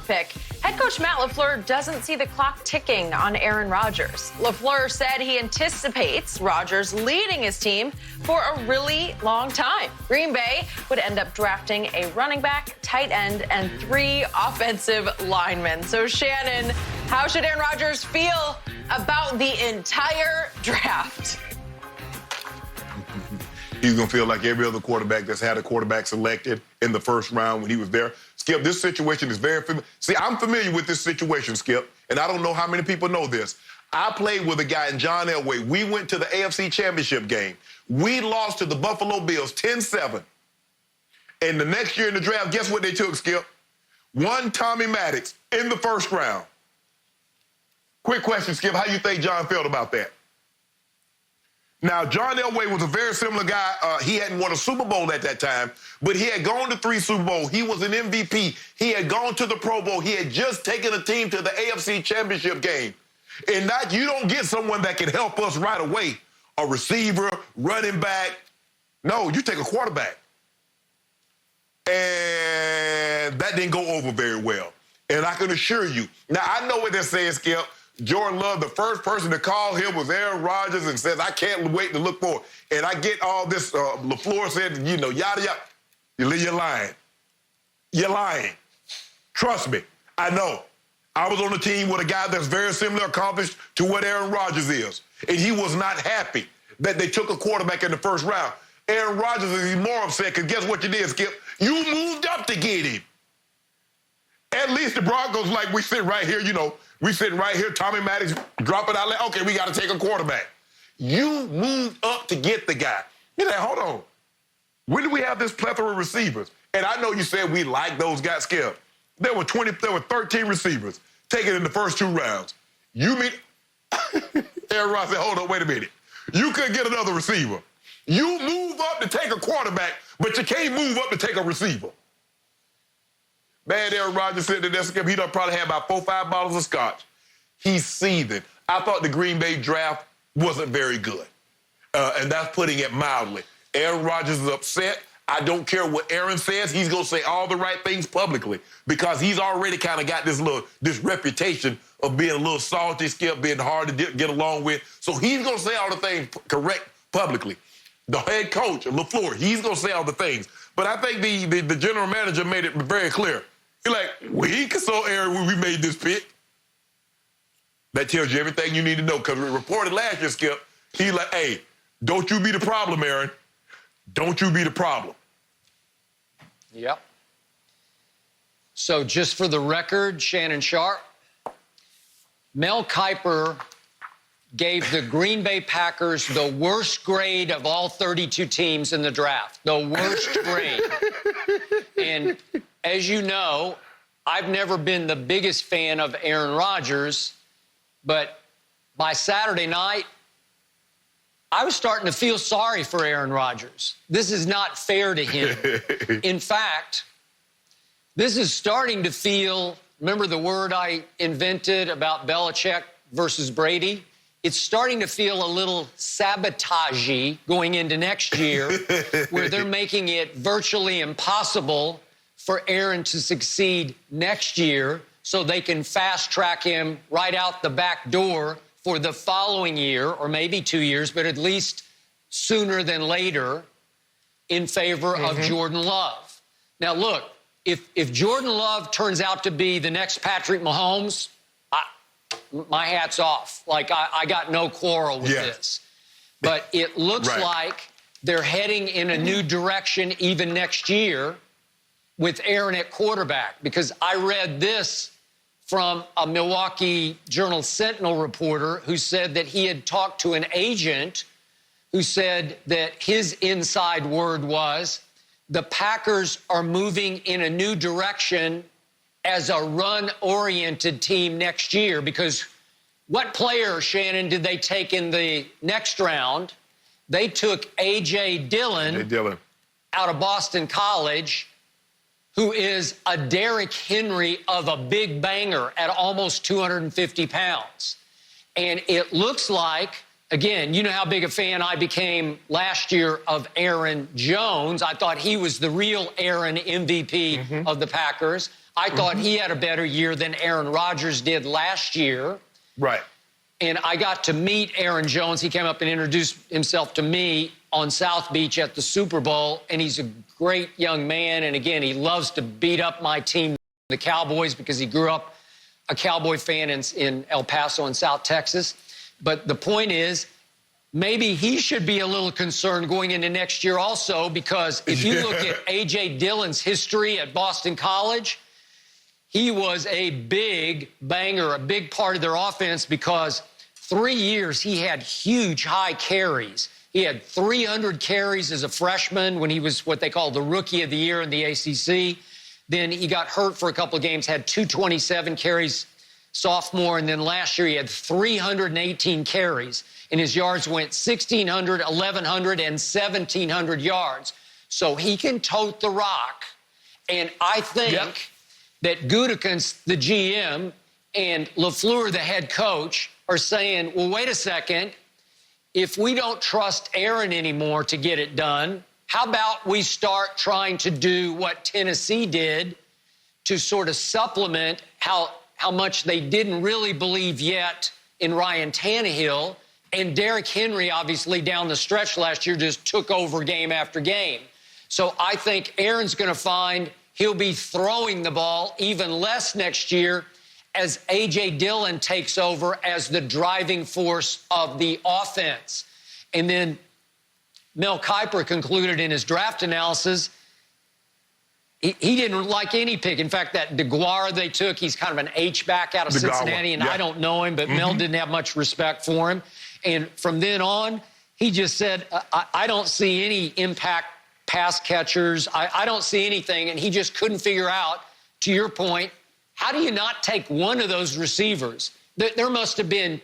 pick. Head coach Matt LaFleur doesn't see the clock ticking on Aaron Rodgers. LaFleur said he anticipates Rodgers leading his team for a really long time. Green Bay would end up drafting a running back, tight end, and 3 offensive linemen. So, Shannon, how should Aaron Rodgers feel about the entire draft? He's going to feel like every other quarterback that's had a quarterback selected in the first round when he was there. Skip, this situation is very familiar. See, I'm familiar with this situation, Skip, and I don't know how many people know this. I played with a guy in John Elway. We went to the AFC Championship game. We lost to the Buffalo Bills 10-7. And the next year in the draft, guess what they took, Skip? One Tommy Maddox in the first round. Quick question, Skip. How you think John felt about that? Now, John Elway was a very similar guy. He hadn't won a Super Bowl at that time, but he had gone to 3 Super Bowls. He was an MVP. He had gone to the Pro Bowl. He had just taken a team to the AFC Championship game. And that you don't get someone that can help us right away, a receiver, running back. No, you take a quarterback. And that didn't go over very well. And I can assure you. Now, I know what they're saying, Skip. Jordan Love, the first person to call him was Aaron Rodgers and says, I can't wait to look for it. And I get all this, LaFleur said, you know, yada, yada. You're lying. You're lying. Trust me. I know. I was on a team with a guy that's very similar accomplished to what Aaron Rodgers is. And he was not happy that they took a quarterback in the first round. Aaron Rodgers is more upset because guess what you did, Skip? You moved up to get him. At least the Broncos, like we sit right here, you know, we sitting right here, Tommy Maddox dropping out. Like, okay, we got to take a quarterback. You moved up to get the guy. You're like, hold on. When do we have this plethora of receivers? And I know you said we like those guys, Skip. There were 13 receivers taken in the first 2 rounds. You mean Aaron Rodgers said, hold on, wait a minute. You couldn't get another receiver. You move up to take a quarterback, but you can't move up to take a receiver. Man, Aaron Rodgers said that that's he done probably had about 4 or 5 bottles of scotch. He's seething. I thought the Green Bay draft wasn't very good. And that's putting it mildly. Aaron Rodgers is upset. I don't care what Aaron says. He's going to say all the right things publicly because he's already kind of got this reputation of being a little salty, Skip, being hard to get along with. So he's going to say all the things correct publicly. The head coach, LaFleur, he's going to say all the things. But I think the general manager made it very clear. He's like, we consult Aaron when we made this pick. That tells you everything you need to know because we reported last year, Skip. He's like, hey, don't you be the problem, Aaron. Don't you be the problem. Yep. So just for the record, Shannon Sharpe, Mel Kiper gave the Green Bay Packers the worst grade of all 32 teams in the draft. The worst grade. And as you know, I've never been the biggest fan of Aaron Rodgers, but by Saturday night, I was starting to feel sorry for Aaron Rodgers. This is not fair to him. In fact, this is starting to feel, remember the word I invented about Belichick versus Brady? It's starting to feel a little sabotagey going into next year where they're making it virtually impossible for Aaron to succeed next year so they can fast-track him right out the back door for the following year, or maybe 2 years, but at least sooner than later in favor of Jordan Love. Now, look, if Jordan Love turns out to be the next Patrick Mahomes, my hat's off. Like, I got no quarrel with this. But it looks like they're heading in a new direction even next year with Aaron at quarterback, because I read this from a Milwaukee Journal-Sentinel reporter who said that he had talked to an agent who said that his inside word was the Packers are moving in a new direction as a run-oriented team next year, because what player, Shannon, did they take in the next round? They took A.J. Dillon out of Boston College, who is a Derrick Henry of a big banger at almost 250 pounds. And it looks like, again, you know how big a fan I became last year of Aaron Jones. I thought he was the real Aaron MVP of the Packers. I thought he had a better year than Aaron Rodgers did last year. Right. And I got to meet Aaron Jones. He came up and introduced himself to me on South Beach at the Super Bowl, and he's a great young man. And again, he loves to beat up my team, the Cowboys, because he grew up a Cowboy fan in El Paso in South Texas. But the point is, maybe he should be a little concerned going into next year also, because if you look at A.J. Dillon's history at Boston College, he was a big banger, a big part of their offense, because 3 years he had huge high carries. He had 300 carries as a freshman when he was what they call the Rookie of the Year in the ACC. Then he got hurt for a couple of games, had 227 carries sophomore, and then last year he had 318 carries, and his yards went 1,600, 1,100, and 1,700 yards. So he can tote the rock, and I think that Gutekunst, the GM, and LaFleur, the head coach, are saying, well, wait a second, if we don't trust Aaron anymore to get it done, how about we start trying to do what Tennessee did to sort of supplement how much they didn't really believe yet in Ryan Tannehill, and Derrick Henry, obviously, down the stretch last year just took over game after game. So I think Aaron's going to find he'll be throwing the ball even less next year as A.J. Dillon takes over as the driving force of the offense. And then Mel Kiper concluded in his draft analysis, he didn't like any pick. In fact, that DeGuara they took, he's kind of an H-back out of Cincinnati, and I don't know him, but Mel didn't have much respect for him. And from then on, he just said, I don't see any impact pass catchers. I don't see anything, and he just couldn't figure out, to your point, how do you not take one of those receivers? There must have been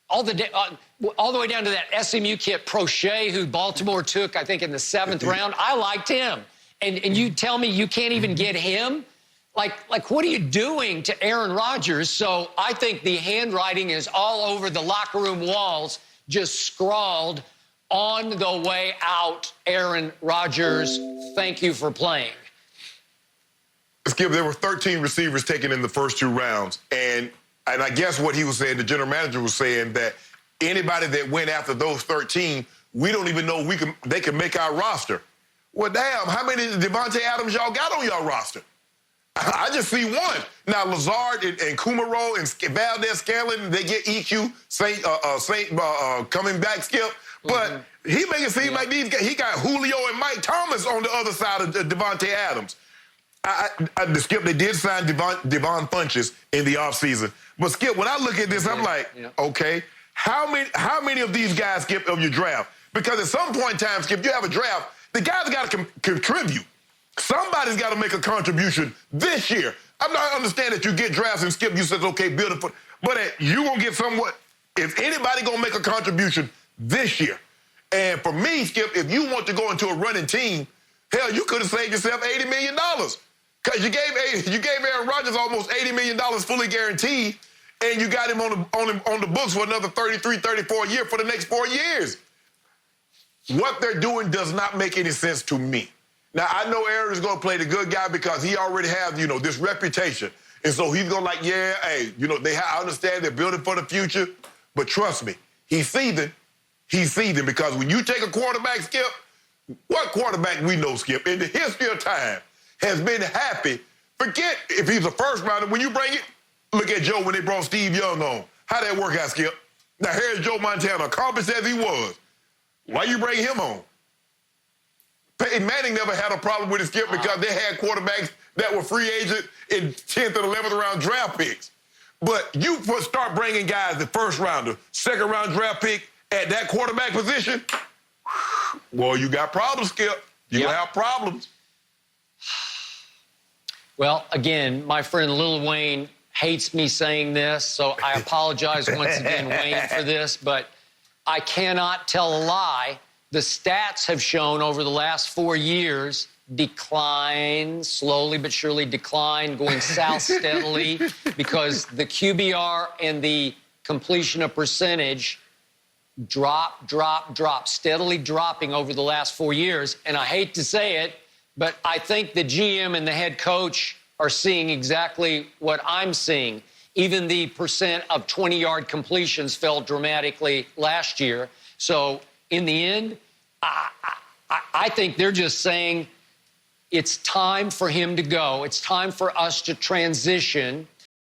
all the way down to that SMU kid, Prochet, who Baltimore took, I think, in the 7th round. I liked him. And you tell me you can't even get him? Like, what are you doing to Aaron Rodgers? So I think the handwriting is all over the locker room walls, just scrawled, on the way out, Aaron Rodgers, thank you for playing. Skip, there were 13 receivers taken in the first 2 rounds. And I guess what he was saying, the general manager was saying that anybody that went after those 13, we don't even know they can make our roster. Well, damn, how many Devontae Adams y'all got on y'all roster? I just see one. Now, Lazard and Kumaro and Valdez-Scantling, they get EQ, Saint coming back, Skip. But he make it seem like these guys, he got Julio and Mike Thomas on the other side of Devontae Adams. Skip, they did sign Devon Funches in the offseason. But, Skip, when I look at this, I'm like, okay, how many of these guys, Skip, of your draft? Because at some point in time, Skip, you have a draft, the guys got to contribute. Somebody's got to make a contribution this year. I'm not understanding that you get drafts and Skip, you said, okay, build it. But you going to get somewhat, if anybody going to make a contribution this year. And for me, Skip, if you want to go into a running team, hell, you could have saved yourself $80 million. Because you gave Aaron Rodgers almost $80 million fully guaranteed, and you got him on the books for another 33, 34 a year for the next 4 years. What they're doing does not make any sense to me. Now, I know Aaron is going to play the good guy because he already has, this reputation. And so he's going to I understand they're building for the future, but trust me, he's seething. He's seething because when you take a quarterback, Skip, what quarterback we know, Skip, in the history of time has been happy. Forget if he's a first rounder. When you bring it, look at Joe when they brought Steve Young on. How'd that work out, Skip? Now, here's Joe Montana, accomplished as he was. Why you bring him on? Peyton Manning never had a problem with it, Skip, because they had quarterbacks that were free agent in 10th and 11th round draft picks. But you start bringing guys, the first rounder, second round draft pick at that quarterback position, well, you got problems, Skip. You have problems. Well, again, my friend Lil Wayne hates me saying this, so I apologize once again, Wayne, for this, but I cannot tell a lie. The stats have shown over the last 4 years decline, slowly but surely decline, going south steadily, because the QBR and the completion of percentage drop, steadily dropping over the last 4 years. And I hate to say it, but I think the GM and the head coach are seeing exactly what I'm seeing. Even the percent of 20-yard completions fell dramatically last year. So in the end, I think they're just saying it's time for him to go. It's time for us to transition